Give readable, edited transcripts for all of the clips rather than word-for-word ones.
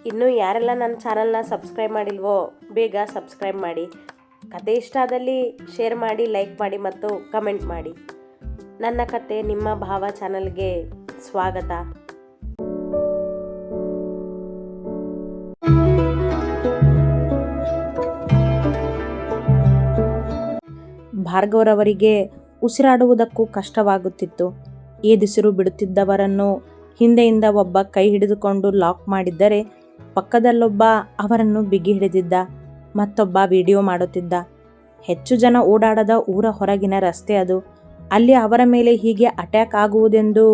ಇನ್ನೂ ಯಾರೆಲ್ಲ ನನ್ನ ಚಾನಲ್ನ ಸಬ್ಸ್ಕ್ರೈಬ್ ಮಾಡಿಲ್ವೋ ಬೇಗ ಸಬ್ಸ್ಕ್ರೈಬ್ ಮಾಡಿ. ಕತೆ ಇಷ್ಟ ಆದಲ್ಲಿ ಶೇರ್ ಮಾಡಿ, ಲೈಕ್ ಮಾಡಿ ಮತ್ತು ಕಮೆಂಟ್ ಮಾಡಿ. ನನ್ನ ಕತೆ ನಿಮ್ಮ ಭಾವ ಚಾನಲ್ಗೆ ಸ್ವಾಗತ. ಭಾರ್ಗವರವರಿಗೆ ಉಸಿರಾಡುವುದಕ್ಕೂ ಕಷ್ಟವಾಗುತ್ತಿತ್ತು. ಏದುಸಿರು ಬಿಡುತ್ತಿದ್ದವರನ್ನು ಹಿಂದೆಯಿಂದ ಒಬ್ಬ ಕೈ ಹಿಡಿದುಕೊಂಡು ಲಾಕ್ ಮಾಡಿದ್ದರೆ, ಪಕ್ಕದಲ್ಲೊಬ್ಬ ಅವರನ್ನು ಬಿಗಿ ಹಿಡಿದಿದ್ದ. ಮತ್ತೊಬ್ಬ ವಿಡಿಯೋ ಮಾಡುತ್ತಿದ್ದ. ಹೆಚ್ಚು ಜನ ಓಡಾಡದ ಊರ ಹೊರಗಿನ ರಸ್ತೆ ಅದು. ಅಲ್ಲಿ ಅವರ ಮೇಲೆ ಹೀಗೆ ಅಟ್ಯಾಕ್ ಆಗುವುದೆಂದು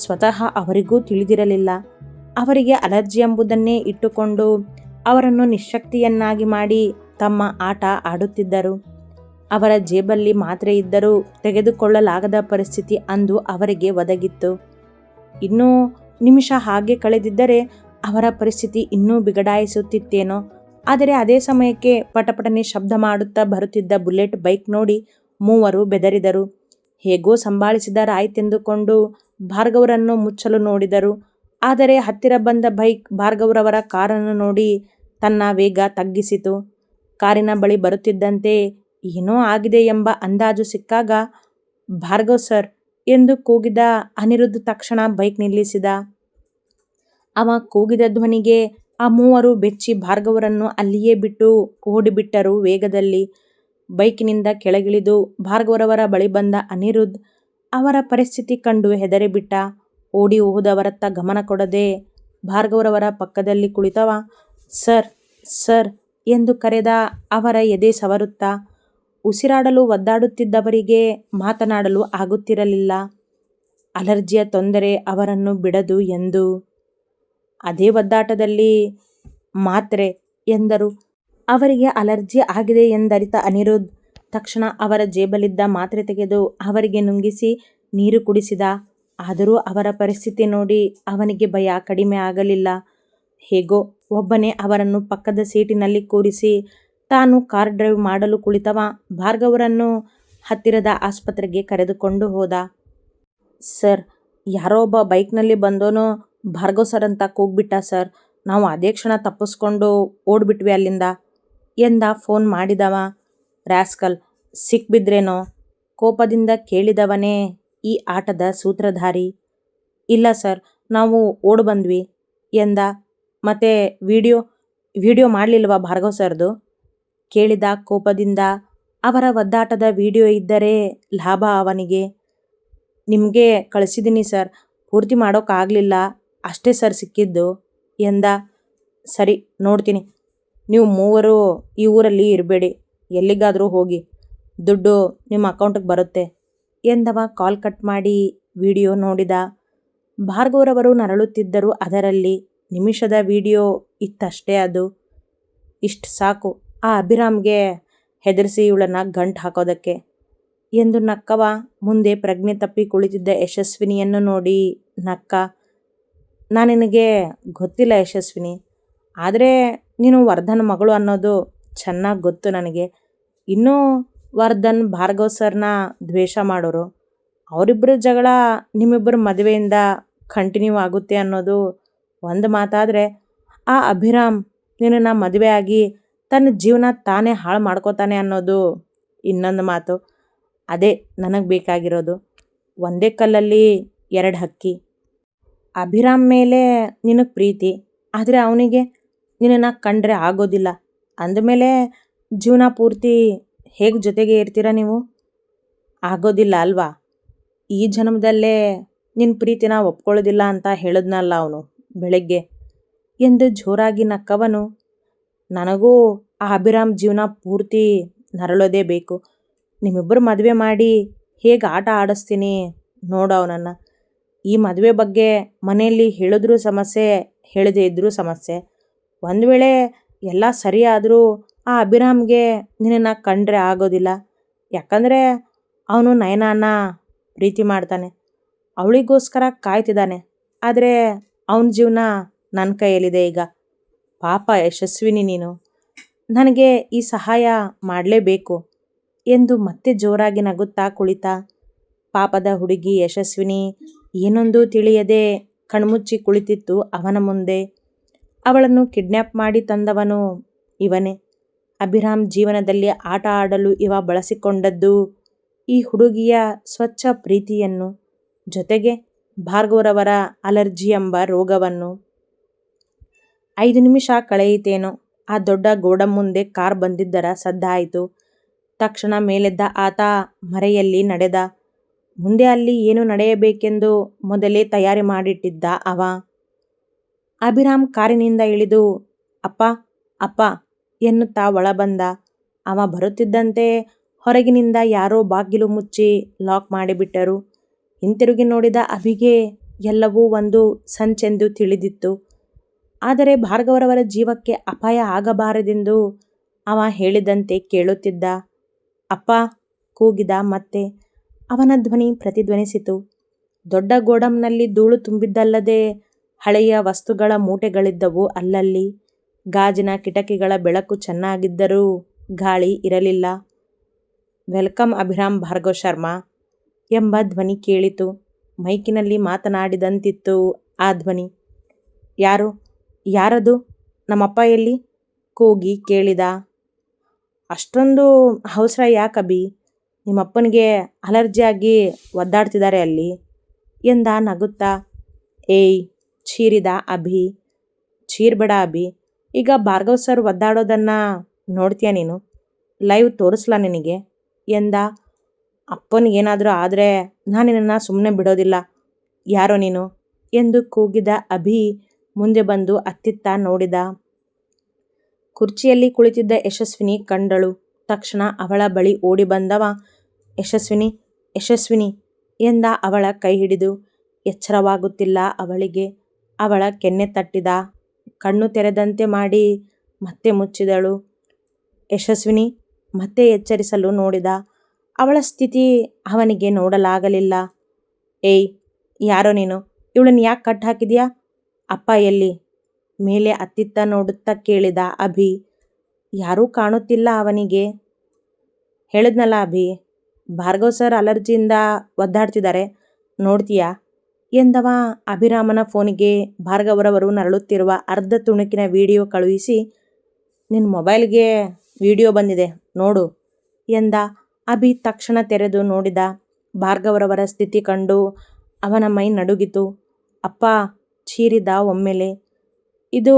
ಸ್ವತಃ ಅವರಿಗೂ ತಿಳಿದಿರಲಿಲ್ಲ. ಅವರಿಗೆ ಅಲರ್ಜಿ ಎಂಬುದನ್ನೇ ಇಟ್ಟುಕೊಂಡು ಅವರನ್ನು ನಿಶ್ಶಕ್ತಿಯನ್ನಾಗಿ ಮಾಡಿ ತಮ್ಮ ಆಟ ಆಡುತ್ತಿದ್ದರು. ಅವರ ಜೇಬಲ್ಲಿ ಮಾತ್ರೆ ಇದ್ದರೂ ತೆಗೆದುಕೊಳ್ಳಲಾಗದ ಪರಿಸ್ಥಿತಿ ಅಂದು ಅವರಿಗೆ ಒದಗಿತ್ತು. ಇನ್ನೂ ನಿಮಿಷ ಹಾಗೆ ಕಳೆದಿದ್ದರೆ ಅವರ ಪರಿಸ್ಥಿತಿ ಇನ್ನೂ ಬಿಗಡಾಯಿಸುತ್ತಿತ್ತೇನೋ. ಆದರೆ ಅದೇ ಸಮಯಕ್ಕೆ ಪಟಪಟನೆ ಶಬ್ದ ಮಾಡುತ್ತಾ ಬರುತ್ತಿದ್ದ ಬುಲೆಟ್ ಬೈಕ್ ನೋಡಿ ಮೂವರು ಬೆದರಿದರು. ಹೇಗೋ ಸಂಭಾಳಿಸಿದರಾಯ್ತೆಂದುಕೊಂಡು ಭಾರ್ಗವರನ್ನು ಮುಚ್ಚಲು ನೋಡಿದರು. ಆದರೆ ಹತ್ತಿರ ಬಂದ ಬೈಕ್ ಭಾರ್ಗವರವರ ಕಾರನ್ನು ನೋಡಿ ತನ್ನ ವೇಗ ತಗ್ಗಿಸಿತು. ಕಾರಿನ ಬಳಿ ಬರುತ್ತಿದ್ದಂತೆ ಏನೋ ಆಗಿದೆ ಎಂಬ ಅಂದಾಜು ಸಿಕ್ಕಾಗ, ಭಾರ್ಗವ್ ಸರ್ ಎಂದು ಕೂಗಿದ ಅನಿರುದ್ಧ್ ತಕ್ಷಣ ಬೈಕ್ ನಿಲ್ಲಿಸಿದ. ಅವ ಕೂಗಿದ ಧ್ವನಿಗೆ ಆ ಮೂವರು ಬೆಚ್ಚಿ ಭಾರ್ಗವರನ್ನು ಅಲ್ಲಿಯೇ ಬಿಟ್ಟು ಓಡಿಬಿಟ್ಟರು ವೇಗದಲ್ಲಿ. ಬೈಕಿನಿಂದ ಕೆಳಗಿಳಿದು ಭಾರ್ಗವರವರ ಬಳಿ ಬಂದ ಅನಿರುದ್ಧ್ ಅವರ ಪರಿಸ್ಥಿತಿ ಕಂಡು ಹೆದರಿಬಿಟ್ಟ. ಓಡಿ ಹೋದವರತ್ತ ಗಮನ ಕೊಡದೆ ಭಾರ್ಗವರವರ ಪಕ್ಕದಲ್ಲಿ ಕುಳಿತವ ಸರ್ ಸರ್ ಎಂದು ಕರೆದ. ಅವರ ಎದೆ ಸವರುತ್ತಾ ಉಸಿರಾಡಲು ಒದ್ದಾಡುತ್ತಿದ್ದವರಿಗೆ ಮಾತನಾಡಲು ಆಗುತ್ತಿರಲಿಲ್ಲ. ಅಲರ್ಜಿಯ ತೊಂದರೆ ಅವರನ್ನು ಬಿಡದು ಎಂದು. ಅದೇ ಒದ್ದಾಟದಲ್ಲಿ ಮಾತ್ರೆ ಎಂದರು. ಅವರಿಗೆ ಅಲರ್ಜಿ ಆಗಿದೆ ಎಂದರಿತ ಅನಿರುದ್ಧ್ ತಕ್ಷಣ ಅವರ ಜೇಬಲಿದ್ದ ಮಾತ್ರೆ ತೆಗೆದು ಅವರಿಗೆ ನುಂಗಿಸಿ ನೀರು ಕುಡಿಸಿದ. ಆದರೂ ಅವರ ಪರಿಸ್ಥಿತಿ ನೋಡಿ ಅವನಿಗೆ ಭಯ ಕಡಿಮೆ ಆಗಲಿಲ್ಲ. ಹೇಗೋ ಒಬ್ಬನೇ ಅವರನ್ನು ಪಕ್ಕದ ಸೀಟಿನಲ್ಲಿ ಕೂರಿಸಿ ತಾನು ಕಾರ್ ಡ್ರೈವ್ ಮಾಡಲು ಕುಳಿತವ ಭಾರ್ಗವರನ್ನು ಹತ್ತಿರದ ಆಸ್ಪತ್ರೆಗೆ ಕರೆದುಕೊಂಡು ಹೋದ. ಸರ್, ಯಾರೋ ಒಬ್ಬ ಬೈಕ್ನಲ್ಲಿ ಬಂದೋನು ಭಾರ್ಗವ್ ಸರ್ ಅಂತ ಕೂಗ್ಬಿಟ್ಟ ಸರ್. ನಾವು ಅದೇ ಕ್ಷಣ ತಪ್ಪಿಸ್ಕೊಂಡು ಓಡ್ಬಿಟ್ವಿ ಅಲ್ಲಿಂದ ಎಂದ ಫೋನ್ ಮಾಡಿದವ. ರಾಸ್ಕಲ್, ಸಿಕ್ಬಿದ್ರೇನೋ ಕೋಪದಿಂದ ಕೇಳಿದವನೇ ಈ ಆಟದ ಸೂತ್ರಧಾರಿ. ಇಲ್ಲ ಸರ್, ನಾವು ಓಡ್ ಬಂದ್ವಿ ಎಂದ. ಮತ್ತೆ ವಿಡಿಯೋ ಮಾಡಲಿಲ್ವಾ ಭಾರ್ಗವ್ ಸರ್ದು ಕೇಳಿದ ಕೋಪದಿಂದ. ಅವರ ಒದ್ದಾಟದ ವಿಡಿಯೋ ಇದ್ದರೆ ಲಾಭ ಅವನಿಗೆ. ನಿಮಗೆ ಕಳಿಸಿದ್ದೀನಿ ಸರ್, ಪೂರ್ತಿ ಮಾಡೋಕ್ಕಾಗಲಿಲ್ಲ ಅಷ್ಟೇ ಸರ್ ಸಿಕ್ಕಿದ್ದು ಎಂದ. ಸರಿ, ನೋಡ್ತೀನಿ. ನೀವು ಮೂವರು ಈ ಊರಲ್ಲಿ ಇರಬೇಡಿ, ಎಲ್ಲಿಗಾದರೂ ಹೋಗಿ, ದುಡ್ಡು ನಿಮ್ಮ ಅಕೌಂಟಿಗೆ ಬರುತ್ತೆ ಎಂದವ ಕಾಲ್ ಕಟ್ ಮಾಡಿ ವಿಡಿಯೋ ನೋಡಿದ. ಭಾರ್ಗವರವರು ನರಳುತ್ತಿದ್ದರು ಅದರಲ್ಲಿ. ನಿಮಿಷದ ವಿಡಿಯೋ ಇತ್ತಷ್ಟೇ ಅದು. ಇಷ್ಟು ಸಾಕು ಆ ಅಭಿರಾಮ್ಗೆ ಹೆದರಿಸಿ ಇವಳನ್ನ ಗಂಟು ಹಾಕೋದಕ್ಕೆ ಎಂದು ನಕ್ಕವ. ಮುಂದೆ ಪ್ರಜ್ಞೆ ತಪ್ಪಿ ಕುಳಿತಿದ್ದ ಯಶಸ್ವಿನಿಯನ್ನು ನೋಡಿ ನಕ್ಕ. ನಿನಗೆ ಗೊತ್ತಿಲ್ಲ ಯಶಸ್ವಿನಿ, ಆದರೆ ನೀನು ವರ್ಧನ್ ಮಗಳು ಅನ್ನೋದು ಚೆನ್ನಾಗಿ ಗೊತ್ತು ನನಗೆ. ಇನ್ನೂ ವರ್ಧನ್ ಭಾರ್ಗವ್ ಸರ್ನ ದ್ವೇಷ ಮಾಡೋರು. ಅವರಿಬ್ಬರ ಜಗಳ ನಿಮ್ಮಿಬ್ಬರ ಮದುವೆಯಿಂದ ಕಂಟಿನ್ಯೂ ಆಗುತ್ತೆ ಅನ್ನೋದು ಒಂದು ಮಾತಾದರೆ, ಆ ಅಭಿರಾಮ್ ನಿನ್ನನ್ನು ಮದುವೆ ಆಗಿ ತನ್ನ ಜೀವನ ತಾನೇ ಹಾಳು ಮಾಡ್ಕೋತಾನೆ ಅನ್ನೋದು ಇನ್ನೊಂದು ಮಾತು. ಅದೇ ನನಗೆ ಬೇಕಾಗಿರೋದು. ಒಂದೇ ಕಲ್ಲಲ್ಲಿ ಎರಡು ಹಕ್ಕಿ. ಅಭಿರಾಮ್ ಮೇಲೆ ನಿನಗೆ ಪ್ರೀತಿ, ಆದರೆ ಅವನಿಗೆ ನಿನ್ನನ್ನು ಕಂಡ್ರೆ ಆಗೋದಿಲ್ಲ. ಅಂದಮೇಲೆ ಜೀವನ ಪೂರ್ತಿ ಹೇಗೆ ಜೊತೆಗೆ ಇರ್ತೀರ ನೀವು? ಆಗೋದಿಲ್ಲ ಅಲ್ವಾ? ಈ ಜನ್ಮದಲ್ಲೇ ನಿನ್ನ ಪ್ರೀತಿನ ಒಪ್ಕೊಳ್ಳೋದಿಲ್ಲ ಅಂತ ಹೇಳಿದ್ನಲ್ಲ ಅವನು ಬೆಳಗ್ಗೆ ಎಂದು ಜೋರಾಗಿ ನಕ್ಕವನು. ನನಗೂ ಆ ಅಭಿರಾಮ್ ಜೀವನ ಪೂರ್ತಿ ನರಳೋದೇ ಬೇಕು. ನಿಮ್ಮಿಬ್ಬರು ಮದುವೆ ಮಾಡಿ ಹೇಗೆ ಆಟ ಆಡಿಸ್ತೀನಿ ನೋಡು ಅವನನ್ನು. ಈ ಮದುವೆ ಬಗ್ಗೆ ಮನೆಯಲ್ಲಿ ಹೇಳಿದ್ರೂ ಸಮಸ್ಯೆ, ಹೇಳದೇ ಇದ್ದರೂ ಸಮಸ್ಯೆ. ಒಂದು ವೇಳೆ ಎಲ್ಲ ಸರಿಯಾದರೂ ಆ ಅಭಿರಾಮ್ಗೆ ನಿನ್ನನ್ನು ಕಂಡ್ರೆ ಆಗೋದಿಲ್ಲ. ಯಾಕಂದರೆ ಅವನು ನಯನಾನ ಪ್ರೀತಿ ಮಾಡ್ತಾನೆ, ಅವಳಿಗೋಸ್ಕರ ಕಾಯ್ತಿದ್ದಾನೆ. ಆದರೆ ಅವನ ಜೀವನ ನನ್ನ ಕೈಯಲ್ಲಿದೆ ಈಗ. ಪಾಪ ಯಶಸ್ವಿನಿ, ನೀನು ನನಗೆ ಈ ಸಹಾಯ ಮಾಡಲೇಬೇಕು ಎಂದು ಮತ್ತೆ ಜೋರಾಗಿ ನಗುತ್ತಾ ಕುಳಿತ. ಪಾಪದ ಹುಡುಗಿ ಯಶಸ್ವಿನಿ ಏನೊಂದು ತಿಳಿಯದೆ ಕಣ್ಮುಚ್ಚಿ ಕುಳಿತಿತ್ತು ಅವನ ಮುಂದೆ. ಅವಳನ್ನು ಕಿಡ್ನ್ಯಾಪ್ ಮಾಡಿ ತಂದವನು ಇವನೇ. ಅಭಿರಾಮ್ ಜೀವನದಲ್ಲಿ ಆಟ ಆಡಲು ಇವ ಬಳಸಿಕೊಂಡದ್ದು ಈ ಹುಡುಗಿಯ ಸ್ವಚ್ಛ ಪ್ರೀತಿಯನ್ನು, ಜೊತೆಗೆ ಭಾರ್ಗವರವರ ಅಲರ್ಜಿ ಎಂಬ ರೋಗವನ್ನು. 5 ನಿಮಿಷ ಕಳೆಯಿತೇನೋ, ಆ ದೊಡ್ಡ ಗೋಡಂ ಮುಂದೆ ಕಾರ್ ಬಂದಿದ್ದರ ಸದ್ದಾಯಿತು. ತಕ್ಷಣ ಮೇಲೆದ್ದ ಆತ ಮರೆಯಲ್ಲಿ ನಡೆದ. ಮುಂದೆ ಅಲ್ಲಿ ಏನು ನಡೆಯಬೇಕೆಂದು ಮೊದಲೇ ತಯಾರಿ ಮಾಡಿಟ್ಟಿದ್ದ ಅವ. ಅಭಿರಾಮ್ ಕಾರಿನಿಂದ ಇಳಿದು ಅಪ್ಪ ಅಪ್ಪ ಎನ್ನುತ್ತಾ ಒಳಬಂದ. ಅವ ಬರುತ್ತಿದ್ದಂತೆ ಹೊರಗಿನಿಂದ ಯಾರೋ ಬಾಗಿಲು ಮುಚ್ಚಿ ಲಾಕ್ ಮಾಡಿಬಿಟ್ಟರು. ಹಿಂತಿರುಗಿ ನೋಡಿದ ಅಭಿಗೆ ಎಲ್ಲವೂ ಒಂದು ಸಂಚೆಂದು ತಿಳಿದಿತ್ತು. ಆದರೆ ಭಾರ್ಗವರವರ ಜೀವಕ್ಕೆ ಅಪಾಯ ಆಗಬಾರದೆಂದು ಅವ ಹೇಳಿದಂತೆ ಕೇಳುತ್ತಿದ್ದ. ಅಪ್ಪ ಕೂಗಿದ ಮತ್ತೆ. ಅವನ ಧ್ವನಿ ಪ್ರತಿಧ್ವನಿಸಿತು. ದೊಡ್ಡ ಗೋಡಂನಲ್ಲಿ ಧೂಳು ತುಂಬಿದ್ದಲ್ಲದೆ ಹಳೆಯ ವಸ್ತುಗಳ ಮೂಟೆಗಳಿದ್ದವು ಅಲ್ಲಲ್ಲಿ. ಗಾಜಿನ ಕಿಟಕಿಗಳ ಬೆಳಕು ಚೆನ್ನಾಗಿದ್ದರೂ ಗಾಳಿ ಇರಲಿಲ್ಲ. ವೆಲ್ಕಮ್ ಅಭಿರಾಮ್ ಭಾರ್ಗವ್ ಶರ್ಮಾ ಎಂಬ ಧ್ವನಿ ಕೇಳಿತು. ಮೈಕಿನಲ್ಲಿ ಮಾತನಾಡಿದಂತಿತ್ತು ಆ ಧ್ವನಿ. ಯಾರದು? ನಮ್ಮಪ್ಪ ಎಲ್ಲಿ? ಕೂಗಿ ಕೇಳಿದ. ಅಷ್ಟೊಂದು ಅವಸರ ಯಾಕಬಿ? ನಿಮ್ಮಪ್ಪನಿಗೆ ಅಲರ್ಜಿ ಆಗಿ ಒದ್ದಾಡ್ತಿದ್ದಾರೆ ಅಲ್ಲಿ ಎಂದ ನಗುತ್ತಾ. ಏಯ್ ಚೀರಿದ ಅಭಿ. ಚೀರ್ಬೇಡ ಅಭಿ, ಈಗ ಭಾರ್ಗವ್ ಸರ್ ಒದ್ದಾಡೋದನ್ನ ನೋಡ್ತೀಯ ನೀನು? ಲೈವ್ ತೋರಿಸ್ಲಾ ನಿನಗೆ ಎಂದ. ಅಪ್ಪನಿಗೇನಾದರೂ ಆದರೆ ನಾನು ನಿನ್ನನ್ನು ಸುಮ್ಮನೆ ಬಿಡೋದಿಲ್ಲ. ಯಾರೋ ನೀನು ಎಂದು ಕೂಗಿದ ಅಭಿ ಮುಂದೆ ಬಂದು ಅತ್ತಿತ್ತ ನೋಡಿದ. ಕುರ್ಚಿಯಲ್ಲಿ ಕುಳಿತಿದ್ದ ಯಶಸ್ವಿನಿ ಕಂಡಳು. ತಕ್ಷಣ ಅವಳ ಬಳಿ ಓಡಿ ಬಂದವ. ಯಶಸ್ವಿನಿ ಯಶಸ್ವಿನಿ ಎಂದ ಅವಳ ಕೈ ಹಿಡಿದು. ಎಚ್ಚರವಾಗುತ್ತಿಲ್ಲ ಅವಳಿಗೆ. ಅವಳ ಕೆನ್ನೆ ತಟ್ಟಿದ. ಕಣ್ಣು ತೆರೆದಂತೆ ಮಾಡಿ ಮತ್ತೆ ಮುಚ್ಚಿದಳು. ಯಶಸ್ವಿನಿ ಮತ್ತೆ ಎಚ್ಚರಿಸಲು ನೋಡಿದ. ಅವಳ ಸ್ಥಿತಿ ಅವನಿಗೆ ನೋಡಲಾಗಲಿಲ್ಲ. ಏಯ್ ಯಾರೋ ನೀನು? ಇವಳನ್ನು ಯಾಕೆ ಕಟ್ ಹಾಕಿದ್ಯಾ? ಅಪ್ಪ ಎಲ್ಲಿ? ಮೇಲೆ ಅತ್ತಿತ್ತ ನೋಡುತ್ತಾ ಕೇಳಿದ ಅಭಿ. ಯಾರೂ ಕಾಣುತ್ತಿಲ್ಲ ಅವನಿಗೆ. ಹೇಳಿದ್ನಲ್ಲ ಅಭಿ, ಭಾರ್ಗವ್ ಸರ್ ಅಲರ್ಜಿಯಿಂದ ಒದ್ದಾಡ್ತಿದ್ದಾರೆ, ನೋಡ್ತೀಯಾ ಎಂದವ ಅಭಿರಾಮನ ಫೋನಿಗೆ ಭಾರ್ಗವರವರು ನರಳುತ್ತಿರುವ ಅರ್ಧ ತುಣುಕಿನ ವಿಡಿಯೋ ಕಳುಹಿಸಿ. ನಿನ್ನ ಮೊಬೈಲ್ಗೆ ವಿಡಿಯೋ ಬಂದಿದೆ ನೋಡು ಎಂದ. ಅಭಿ ತಕ್ಷಣ ತೆರೆದು ನೋಡಿದ. ಭಾರ್ಗವರವರ ಸ್ಥಿತಿ ಕಂಡು ಅವನ ಮೈ ನಡುಗಿತು. ಅಪ್ಪ ಚೀರಿದ ಒಮ್ಮೆಲೆ. ಇದು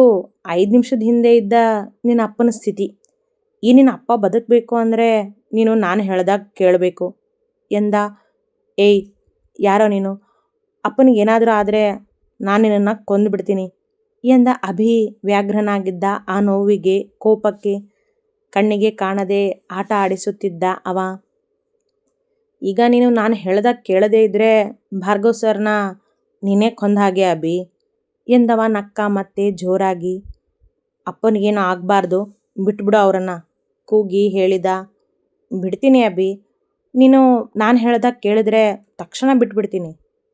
5 ನಿಮಿಷದ ಹಿಂದೆ ಇದ್ದ ನಿನ್ನ ಅಪ್ಪನ ಸ್ಥಿತಿ. ಈ ನಿನ್ನ ಅಪ್ಪ ಬದುಕಬೇಕು ಅಂದರೆ ನೀನು ನಾನು ಹೇಳ್ದಾಗ ಕೇಳಬೇಕು ಎಂದ. ಏಯ್ ಯಾರೋ ನೀನು? ಅಪ್ಪನಿಗೇನಾದರೂ ಆದರೆ ನಾನು ನಿನ್ನನ್ನು ಕೊಂದುಬಿಡ್ತೀನಿ ಎಂದ ಅಭಿ ವ್ಯಾಘ್ರನಾಗಿದ್ದ. ಆ ನೋವಿಗೆ, ಕೋಪಕ್ಕೆ ಕಣ್ಣಿಗೆ ಕಾಣದೆ ಆಟ ಆಡಿಸುತ್ತಿದ್ದ ಅವ. ಈಗ ನೀನು ನಾನು ಹೇಳ್ದಾಗ ಕೇಳದೇ ಇದ್ದರೆ ಭಾರ್ಗವ್ ಸರ್ನ ನೀನೇ ಕೊಂದ ಹಾಗೆ ಅಭಿ ಎಂದವ ನಕ್ಕ ಮತ್ತೆ ಜೋರಾಗಿ. ಅಪ್ಪನಿಗೇನು ಆಗಬಾರ್ದು, ಬಿಟ್ಬಿಡು ಅವರನ್ನು ಕೂಗಿ ಹೇಳಿದ. ಬಿಡ್ತೀನಿ ಅಭಿ, ನೀನು ನಾನು ಹೇಳ್ದಾಗ ಕೇಳಿದ್ರೆ ತಕ್ಷಣ ಬಿಟ್ಬಿಡ್ತೀನಿ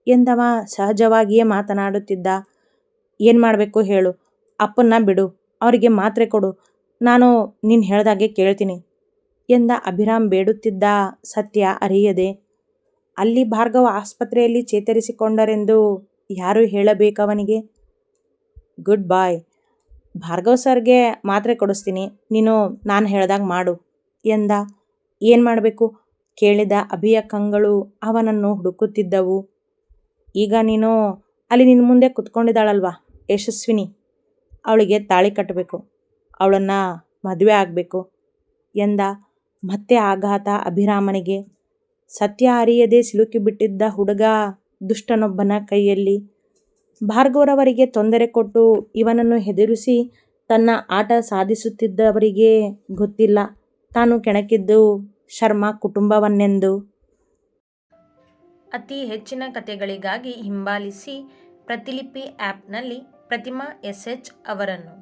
ಎಂದವ ಸಹಜವಾಗಿಯೇ ಮಾತನಾಡುತ್ತಿದ್ದ. ಏನು ಮಾಡಬೇಕು ಹೇಳು? ಅಪ್ಪನ್ನ ಬಿಡು, ಅವರಿಗೆ ಮಾತ್ರೆ ಕೊಡು, ನಾನು ನೀನು ಹೇಳ್ದಾಗೆ ಕೇಳ್ತೀನಿ ಎಂದ ಅಭಿರಾಮ್ ಬೇಡುತ್ತಿದ್ದ. ಸತ್ಯ ಅರಿಯದೆ. ಅಲ್ಲಿ ಭಾರ್ಗವ ಆಸ್ಪತ್ರೆಯಲ್ಲಿ ಚೇತರಿಸಿಕೊಂಡರೆಂದು ಯಾರು ಹೇಳಬೇಕವನಿಗೆ? ಗುಡ್ ಬಾಯ್, ಭಾರ್ಗವ್ ಸರ್ಗೆ ಮಾತ್ರೆ ಕೊಡಿಸ್ತೀನಿ, ನೀನು ನಾನು ಹೇಳ್ದಾಗ ಮಾಡು ಎಂದ. ಏನು ಮಾಡಬೇಕು ಕೇಳಿದ ಅಭಿಯ ಕಂಗಳು ಅವನನ್ನು ಹುಡುಕುತ್ತಿದ್ದವು. ಈಗ ನೀನು ಅಲ್ಲಿ ನಿನ್ನ ಮುಂದೆ ಕುತ್ಕೊಂಡಿದ್ದಾಳಲ್ವಾ ಯಶಸ್ವಿನಿ, ಅವಳಿಗೆ ತಾಳಿ ಕಟ್ಟಬೇಕು, ಅವಳನ್ನು ಮದುವೆ ಆಗಬೇಕು ಎಂದ. ಮತ್ತೆ ಆಘಾತ ಅಭಿರಾಮನಿಗೆ. ಸತ್ಯ ಅರಿಯದೆ ಸಿಲುಕಿಬಿಟ್ಟಿದ್ದ ಹುಡುಗ ದುಷ್ಟನೊಬ್ಬನ ಕೈಯಲ್ಲಿ. ಭಾರ್ಗವರವರಿಗೆ ತೊಂದರೆ ಕೊಟ್ಟು ಇವನನ್ನು ಹೆದರಿಸಿ ತನ್ನ ಆಟ ಸಾಧಿಸುತ್ತಿದ್ದವರಿಗೆ ಗೊತ್ತಿಲ್ಲ ತಾನು ಕೆಣಕಿದ್ದು ಶರ್ಮಾ ಕುಟುಂಬವನ್ನೆಂದು. ಅತಿ ಹೆಚ್ಚಿನ ಕಥೆಗಳಿಗಾಗಿ ಹಿಂಬಾಲಿಸಿ ಪ್ರತಿಲಿಪಿ ಆ್ಯಪ್ನಲ್ಲಿ ಪ್ರತಿಮಾ SH ಅವರನ್ನು.